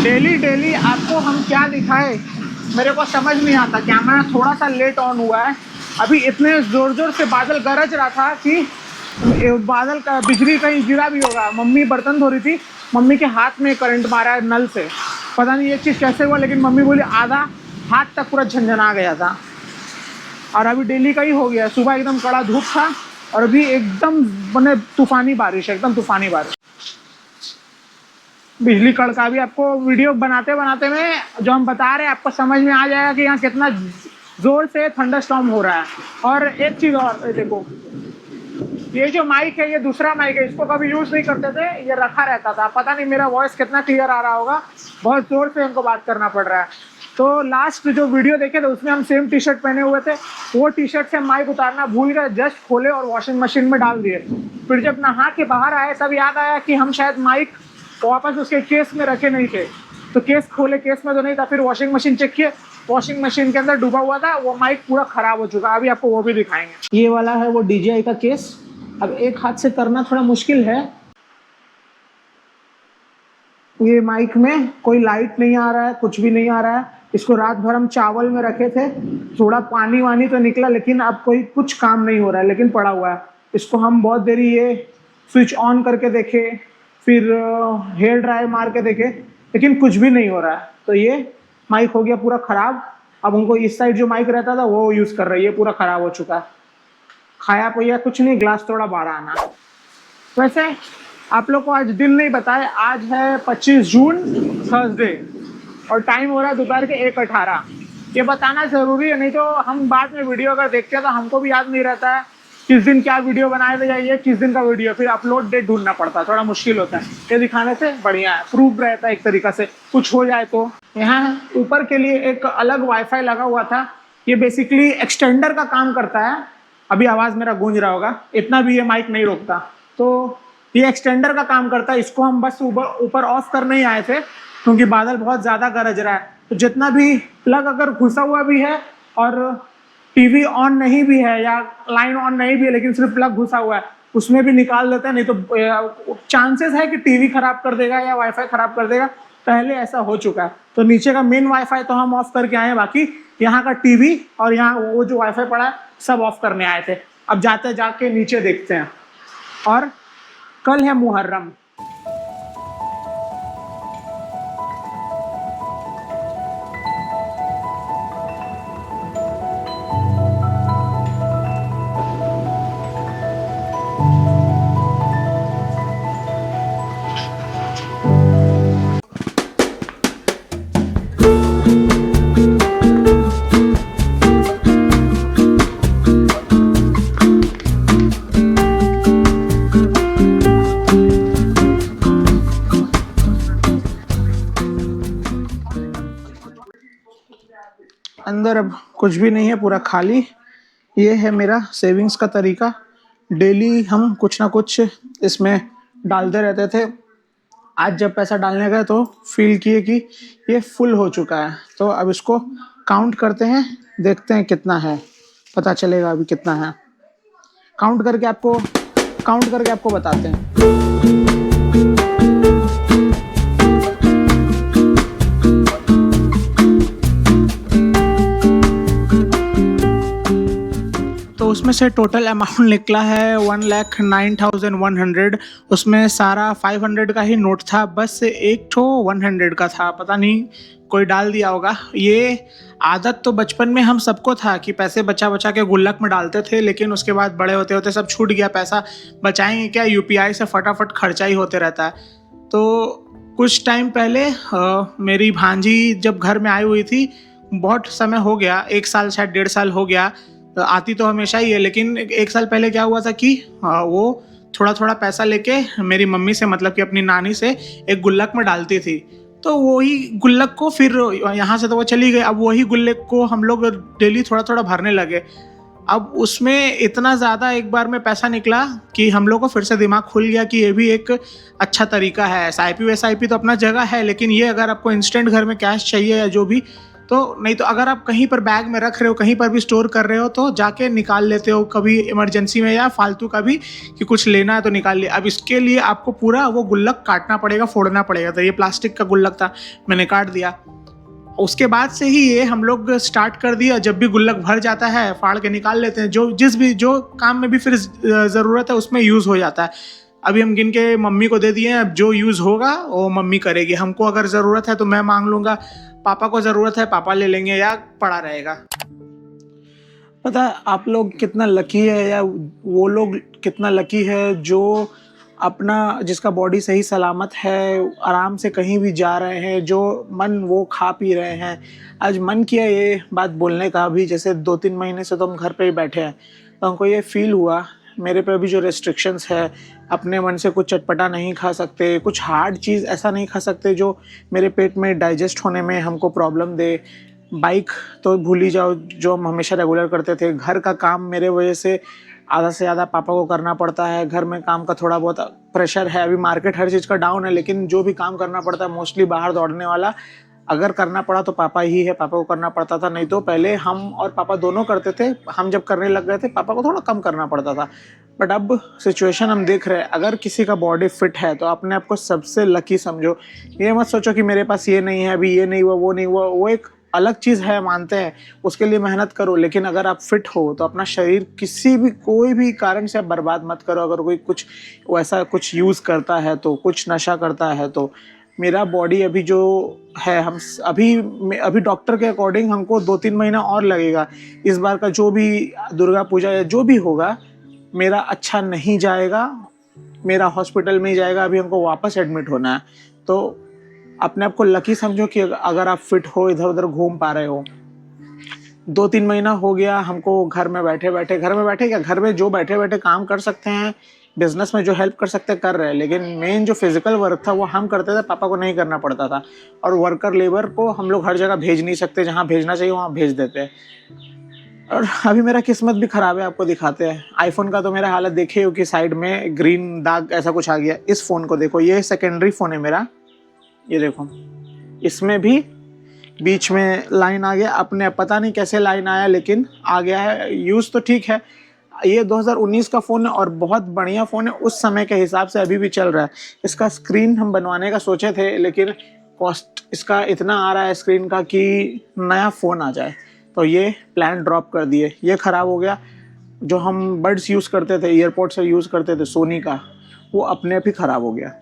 Daily आपको हम क्या दिखाए मेरे को समझ नहीं आता। कैमरा थोड़ा सा लेट ऑन हुआ है। अभी इतने ज़ोर से बादल गरज रहा था कि बादल का बिजली कहीं गिरा भी होगा। मम्मी बर्तन धो रही थी, मम्मी के हाथ में करंट मारा है नल से, पता नहीं ये चीज़ कैसे हुआ, लेकिन मम्मी बोली आधा हाथ तक पूरा झंझना गया था। और अभी डेली का ही हो गया। सुबह एकदम कड़ा धूप था और अभी एकदम मैंने तूफानी बारिश है, एकदम तूफानी बारिश। बिजली कड़का भी आपको वीडियो बनाते में जो हम बता रहे हैं आपको समझ में आ जाएगा कि यहाँ कितना जोर से थंडरस्टॉर्म हो रहा है। और एक चीज़ और देखो, ये जो माइक है ये दूसरा माइक है, इसको कभी यूज़ नहीं करते थे, ये रखा रहता था। पता नहीं मेरा वॉइस कितना क्लियर आ रहा होगा, बहुत ज़ोर से हमको बात करना पड़ रहा है। तो लास्ट जो वीडियो देखे थे उसमें हम सेम टी शर्ट पहने हुए थे, वो टी शर्ट से माइक उतारना भूल गए, जस्ट खोले और वॉशिंग मशीन में डाल दिए। फिर जब नहा के बाहर आए तब याद आया कि हम शायद माइक वापस उसके केस में रखे नहीं थे। तो केस खोले, केस में तो नहीं था। फिर वॉशिंग मशीन चेक किए, वॉशिंग मशीन के अंदर डूबा हुआ था, वो माइक पूरा ख़राब हो चुका। अभी आपको वो भी दिखाएंगे। ये वाला है वो DJI का केस। अब एक हाथ से करना थोड़ा मुश्किल है। ये माइक में कोई लाइट नहीं आ रहा है, कुछ भी नहीं आ रहा है। इसको रात भर हम चावल में रखे थे, थोड़ा पानी वानी तो निकला, लेकिन अब कोई कुछ काम नहीं हो रहा है, लेकिन पड़ा हुआ है। इसको हम बहुत देरी ये स्विच ऑन करके देखे, फिर हेयर ड्राई मार के देखे, लेकिन कुछ भी नहीं हो रहा है। तो ये माइक हो गया पूरा ख़राब। अब उनको इस साइड जो माइक रहता था वो यूज़ कर रही है, पूरा ख़राब हो चुका है। खाया पिया कुछ नहीं, ग्लास थोड़ा बाहर आना। वैसे आप लोग को आज दिन नहीं बताए, आज है 25 जून थर्सडे और टाइम हो रहा है दोपहर के 1:18। ये बताना ज़रूरी है, नहीं तो हम बाद में वीडियो अगर देखते हैं तो हमको भी याद नहीं रहता है किस दिन क्या वीडियो बनाए थे जाइए, किस दिन का वीडियो, फिर अपलोड डेट ढूंढना पड़ता है, थोड़ा मुश्किल होता है। ये दिखाने से बढ़िया है, प्रूफ रहता है एक तरीक़ा से, कुछ हो जाए तो। यहाँ ऊपर के लिए एक अलग वाईफाई लगा हुआ था, ये बेसिकली एक्सटेंडर का काम करता है। अभी आवाज़ मेरा गूंज रहा होगा, इतना भी ये माइक नहीं रोकता। तो ये एक्सटेंडर का काम करता है। इसको हम बस ऊपर ऑफ करने ही आए थे क्योंकि बादल बहुत ज़्यादा गरज रहा है। तो जितना भी प्लग अगर घुसा हुआ भी है और टीवी ऑन नहीं भी है या लाइन ऑन नहीं भी है, लेकिन सिर्फ प्लग घुसा हुआ है, उसमें भी निकाल देते हैं, नहीं तो चांसेस है कि टीवी ख़राब कर देगा या वाईफाई ख़राब कर देगा। पहले ऐसा हो चुका है। तो नीचे का मेन वाईफाई तो हम ऑफ करके आए हैं, बाकी यहाँ का टीवी और यहाँ वो जो वाईफाई पड़ा है सब ऑफ करने आए थे। अब जाके नीचे देखते हैं। और कल है मुहर्रम। अंदर अब कुछ भी नहीं है, पूरा खाली। ये है मेरा सेविंग्स का तरीका। डेली हम कुछ ना कुछ इसमें डालते रहते थे। आज जब पैसा डालने गए तो फील किए कि ये फुल हो चुका है। तो अब इसको काउंट करते हैं, देखते हैं कितना है, पता चलेगा अभी कितना है। काउंट करके आपको बताते हैं। तो उसमें से टोटल अमाउंट निकला है 1,09,100। उसमें सारा 500 का ही नोट था, बस एक ठो 100 का था, पता नहीं कोई डाल दिया होगा। ये आदत तो बचपन में हम सबको था कि पैसे बचा बचा के गुल्लक में डालते थे, लेकिन उसके बाद बड़े होते होते सब छूट गया। पैसा बचाएंगे क्या, UPI से फटाफट खर्चा ही होते रहता है। तो कुछ टाइम पहले मेरी भांजी जब घर में आई हुई थी, बहुत समय हो गया, 1 साल शायद 1.5 साल हो गया, आती तो हमेशा ही है, लेकिन 1 साल पहले क्या हुआ था कि वो थोड़ा थोड़ा पैसा लेके मेरी मम्मी से, मतलब कि अपनी नानी से, एक गुल्लक में डालती थी। तो वही गुल्लक को फिर यहाँ से तो वो चली गई, अब वही गुल्लक को हम लोग डेली थोड़ा थोड़ा भरने लगे। अब उसमें इतना ज़्यादा एक बार में पैसा निकला कि हम लोग को फिर से दिमाग खुल गया कि ये भी एक अच्छा तरीका है। SIP तो अपना जगह है, लेकिन ये अगर आपको इंस्टेंट घर में कैश चाहिए या जो भी, तो नहीं तो अगर आप कहीं पर बैग में रख रहे हो, कहीं पर भी स्टोर कर रहे हो तो जाके निकाल लेते हो कभी इमरजेंसी में या फालतू का भी कि कुछ लेना है तो निकाल लिया। अब इसके लिए आपको पूरा वो गुल्लक काटना पड़ेगा, फोड़ना पड़ेगा। तो ये प्लास्टिक का गुल्लक था, मैंने काट दिया। उसके बाद से ही ये हम लोग स्टार्ट कर दिया, जब भी गुल्लक भर जाता है फाड़ के निकाल लेते हैं। जो काम में भी फिर ज़रूरत है उसमें यूज़ हो जाता है। अभी हम गिन के मम्मी को दे दिए हैं, अब जो यूज़ होगा वो मम्मी करेगी। हमको अगर ज़रूरत है तो मैं मांग लूँगा, पापा को ज़रूरत है पापा ले लेंगे या पड़ा रहेगा। पता है आप लोग कितना लकी है या वो लोग कितना लकी है जो अपना जिसका बॉडी सही सलामत है, आराम से कहीं भी जा रहे हैं, जो मन वो खा पी रहे हैं। आज मन किया ये बात बोलने का भी, जैसे 2-3 महीने से तो हम घर पे ही बैठे हैं, तो हमको ये फील हुआ मेरे पे भी जो रेस्ट्रिक्शंस है, अपने मन से कुछ चटपटा नहीं खा सकते, कुछ हार्ड चीज़ ऐसा नहीं खा सकते जो मेरे पेट में डाइजेस्ट होने में हमको प्रॉब्लम दे। बाइक तो भूल ही जाओ जो हम हमेशा रेगुलर करते थे। घर का काम मेरे वजह से आधा से ज़्यादा पापा को करना पड़ता है। घर में काम का थोड़ा बहुत प्रेशर है। अभी मार्केट हर चीज़ का डाउन है, लेकिन जो भी काम करना पड़ता है मोस्टली बाहर दौड़ने वाला अगर करना पड़ा तो पापा ही है, पापा को करना पड़ता था। नहीं तो पहले हम और पापा दोनों करते थे। हम जब करने लग गए थे पापा को थोड़ा कम करना पड़ता था। बट अब सिचुएशन हम देख रहे हैं, अगर किसी का बॉडी फिट है तो अपने आप को सबसे लकी समझो। ये मत सोचो कि मेरे पास ये नहीं है, अभी ये नहीं हुआ, वो नहीं हुआ। वो एक अलग चीज़ है, मानते हैं, उसके लिए मेहनत करो। लेकिन अगर आप फिट हो तो अपना शरीर किसी भी कोई भी कारण से आप बर्बाद मत करो। अगर कोई कुछ वैसा कुछ यूज़ करता है तो, कुछ नशा करता है तो, मेरा बॉडी अभी जो है, हम अभी डॉक्टर के अकॉर्डिंग हमको 2-3 महीना और लगेगा। इस बार का जो भी दुर्गा पूजा या जो भी होगा मेरा अच्छा नहीं जाएगा, मेरा हॉस्पिटल में ही जाएगा। अभी हमको वापस एडमिट होना है। तो अपने आप को लकी समझो कि अगर आप फिट हो, इधर उधर घूम पा रहे हो। 2-3 महीना हो गया हमको घर में बैठे क्या, घर में जो बैठे बैठे काम कर सकते हैं, बिजनेस में जो हेल्प कर सकते हैं कर रहे हैं। लेकिन मेन जो फिजिकल वर्क था वो हम करते थे, पापा को नहीं करना पड़ता था। और वर्कर लेबर को हम लोग हर जगह भेज नहीं सकते, जहाँ भेजना चाहिए वहाँ भेज देते हैं। और अभी मेरा किस्मत भी खराब है, आपको दिखाते हैं। आईफोन का तो मेरा हालत देखे हो कि साइड में ग्रीन दाग ऐसा कुछ आ गया। इस फ़ोन को देखो, ये सेकेंडरी फ़ोन है मेरा, ये देखो, इसमें भी बीच में लाइन आ गया। अपने पता नहीं कैसे लाइन आया, लेकिन आ गया है। यूज़ तो ठीक है। ये 2019 का फ़ोन है और बहुत बढ़िया फ़ोन है, उस समय के हिसाब से अभी भी चल रहा है। इसका स्क्रीन हम बनवाने का सोचे थे, लेकिन कॉस्ट इसका इतना आ रहा है स्क्रीन का कि नया फ़ोन आ जाए, तो ये प्लान ड्रॉप कर दिए। ये ख़राब हो गया। जो हम बड्स यूज़ करते थे, ईयरपोड से यूज़ करते थे सोनी का, वो अपने आप ही ख़राब हो गया।